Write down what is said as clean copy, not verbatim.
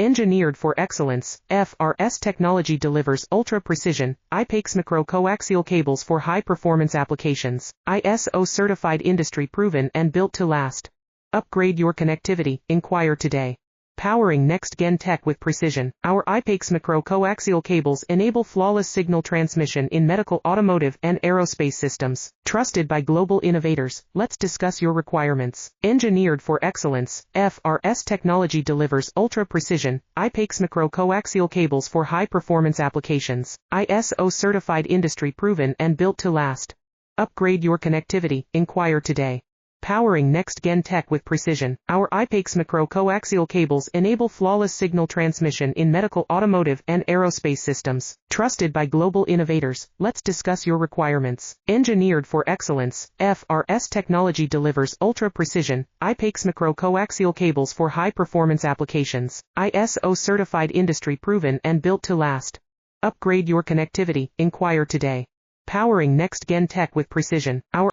Engineered for excellence, FRS technology delivers ultra-precision, IPACE micro-coaxial cables for high-performance applications. ISO certified, industry-proven and built to last. Upgrade your connectivity, inquire today. Powering next-gen tech with precision, our IPACE micro-coaxial cables enable flawless signal transmission in medical, automotive, and aerospace systems. Trusted by global innovators, let's discuss your requirements. Engineered for excellence, FRS technology delivers ultra-precision, IPACE micro-coaxial cables for high-performance applications. ISO certified, industry-proven and built to last. Upgrade your connectivity, inquire today. Powering next-gen tech with precision, our IPACE micro-coaxial cables enable flawless signal transmission in medical, automotive, and aerospace systems. Trusted by global innovators, let's discuss your requirements. Engineered for excellence, FRS technology delivers ultra-precision, IPACE micro-coaxial cables for high-performance applications. ISO certified, industry-proven and built to last. Upgrade your connectivity, inquire today. Powering next-gen tech with precision, our